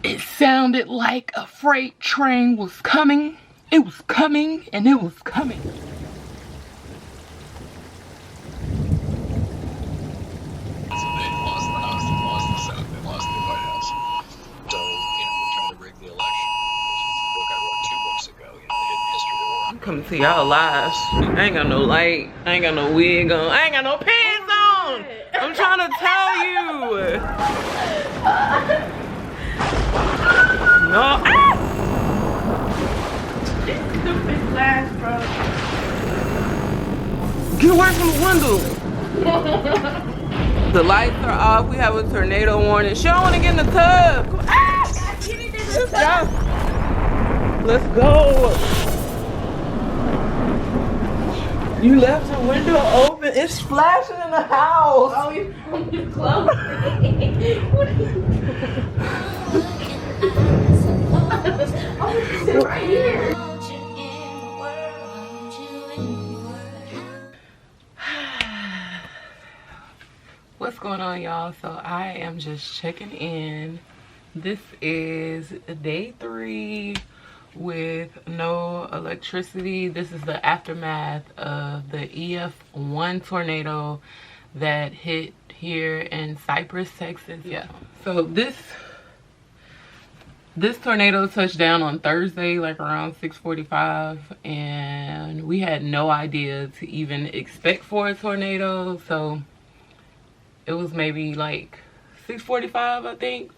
It sounded like a freight train was coming. It was coming and it was coming. Come to y'all live. I ain't got no light. I ain't got no wig on. I ain't got no pants on. I'm trying to tell you. No. Ah! This stupid glass, bro. Get away from the window. The lights are off. We have a tornado warning. She don't want to get in the tub. Ah! Let's go. You left the window open. It's splashing in the house. Oh, you closed it. Oh, it's right here. What's going on, y'all? So I am just checking in. This is day 3 with no electricity. This is the aftermath of the EF1 tornado that hit here in Cypress, Texas. Yeah. So this tornado touched down on Thursday, like around 6:45, and we had no idea to even expect for a tornado. So it was maybe like 6:45, I think.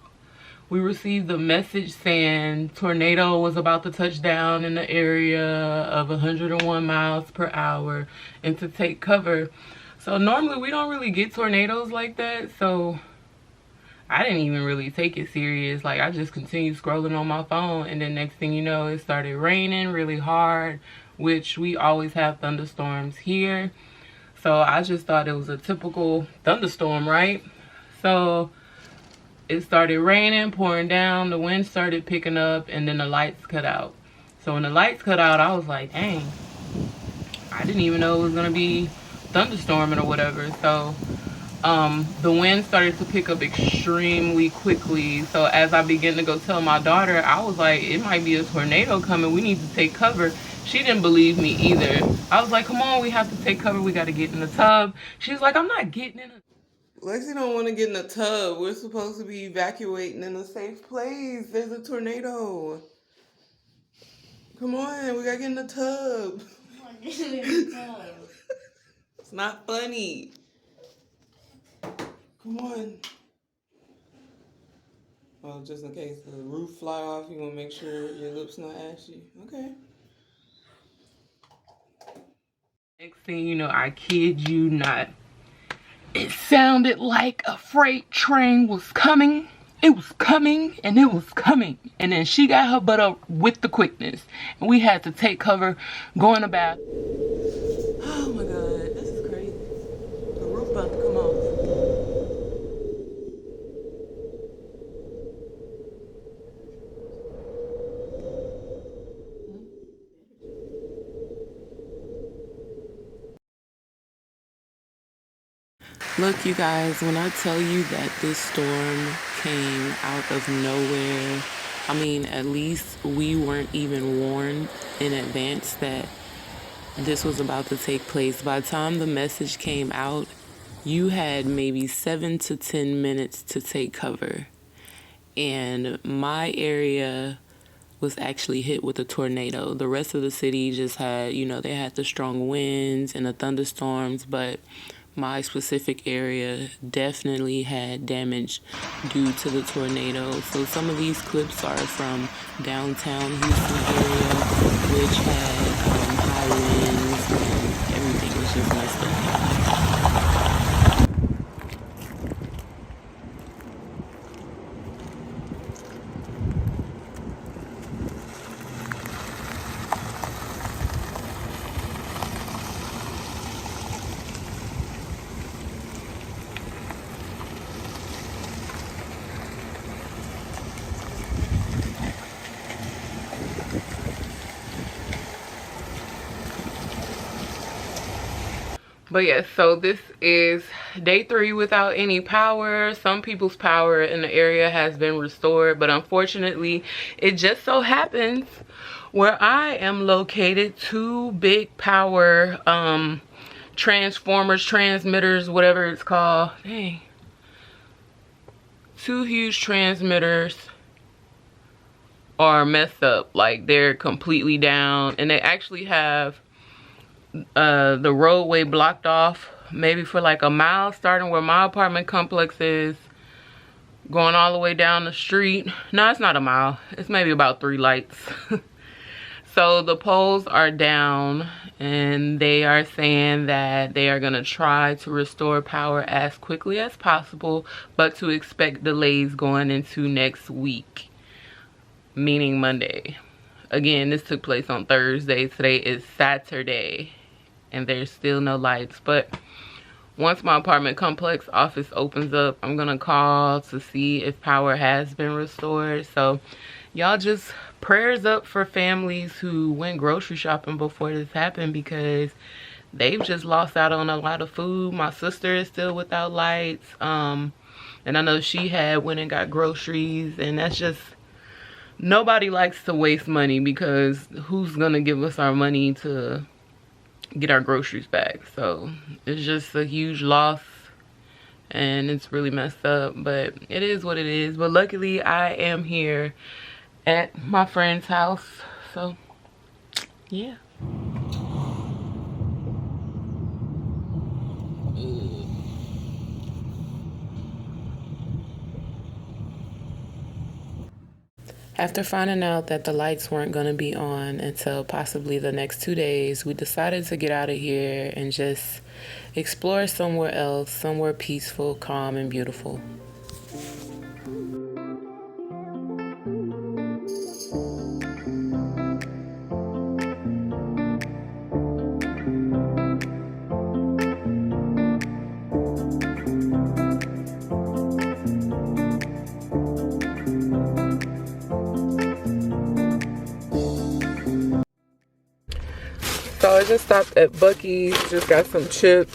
We received the message saying tornado was about to touch down in the area of 101 miles per hour and to take cover. So normally we don't really get tornadoes like that. So I didn't even really take it serious. Like, I just continued scrolling on my phone, and then next thing you know, it started raining really hard, which we always have thunderstorms here. So I just thought it was a typical thunderstorm, right? So it started raining, pouring down, the wind started picking up, and then the lights cut out. So when the lights cut out, I was like, dang, I didn't even know it was gonna be thunderstorming or whatever. So the wind started to pick up extremely quickly. So as I began to go tell my daughter, I was like, it might be a tornado coming, we need to take cover. She didn't believe me either. I was like, come on, we have to take cover, we gotta get in the tub. She was like, I'm not getting in a Lexi don't want to get in the tub. We're supposed to be evacuating in a safe place. There's a tornado. Come on, we gotta get in the tub. Get in the tub. It's not funny. Come on. Oh, just in case the roof fly off, you want to make sure your lips not ashy. Okay. Next thing you know, I kid you not, it sounded like a freight train was coming. It was coming and it was coming. And then she got her butt up with the quickness. And we had to take cover, go in the bath. Oh my God, this is crazy. The roof about to come off. Look, you guys, when I tell you that this storm came out of nowhere, I mean, at least we weren't even warned in advance that this was about to take place. By the time the message came out, you had maybe 7 to 10 minutes to take cover. And my area was actually hit with a tornado. The rest of the city just had, you know, they had the strong winds and the thunderstorms, but my specific area definitely had damage due to the tornado. So some of these clips are from downtown Houston area, which had high winds and everything was just messed up. But yeah, so this is day 3 without any power. Some people's power in the area has been restored, but unfortunately it just so happens where I am located, 2 big power transformers, transmitters, whatever it's called. Dang. 2 huge transmitters are messed up. Like, they're completely down, and they actually have the roadway blocked off maybe for like a mile, starting where my apartment complex is, going all the way down the street. No, it's not a mile, it's maybe about 3 lights. So the poles are down, and they are saying that they are going to try to restore power as quickly as possible, but to expect delays going into next week, meaning Monday. Again, this took place on Thursday. Today is Saturday, and there's still no lights. But once my apartment complex office opens up, I'm gonna call to see if power has been restored. So y'all just prayers up for families who went grocery shopping before this happened, because they've just lost out on a lot of food. My sister is still without lights, and I know she had went and got groceries, and that's just, nobody likes to waste money, because who's gonna give us our money to get our groceries back? So it's just a huge loss, and it's really messed up, but it is what it is. But luckily I am here at my friend's house, so yeah. After finding out that the lights weren't going to be on until possibly the next 2 days, we decided to get out of here and just explore somewhere else, somewhere peaceful, calm, and beautiful. So I just stopped at Buc-ee's, just got some chips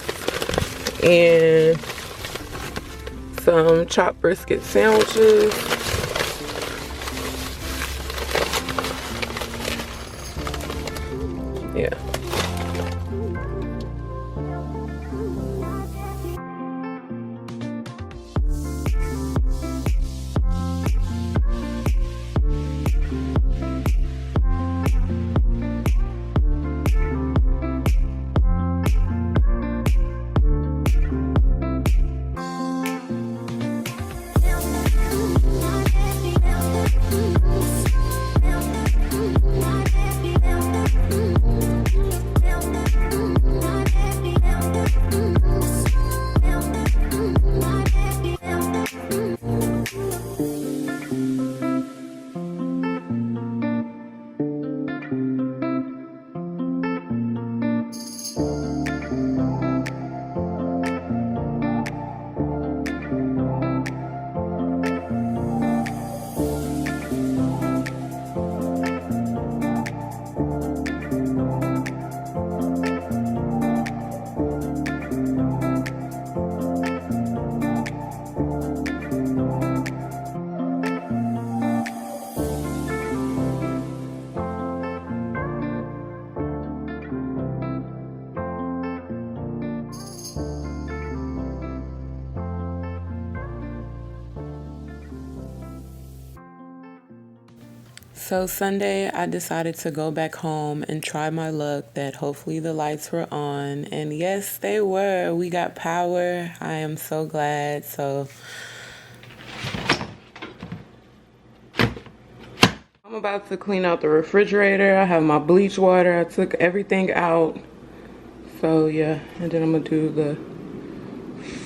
and some chopped brisket sandwiches. Yeah. So Sunday, I decided to go back home and try my luck that hopefully the lights were on. And yes, they were. We got power. I am so glad. So I'm about to clean out the refrigerator. I have my bleach water. I took everything out. So yeah, and then I'm gonna do the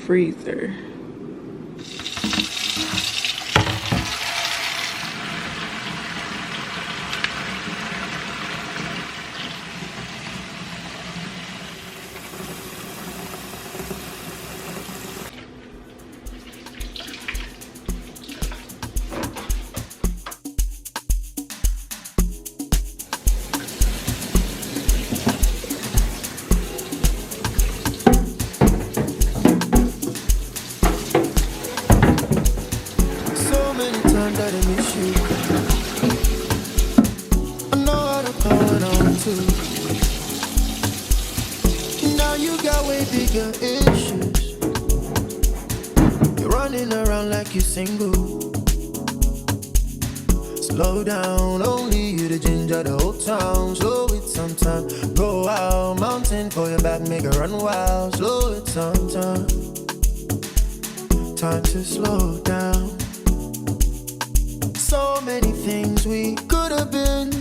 freezer. bigger issues. You're running around like you're single. Slow down, only you the ginger, the whole town. Slow it sometime. Go out, mountain for your back, make it run wild. Slow it sometime. Time to slow down. So many things we could have been.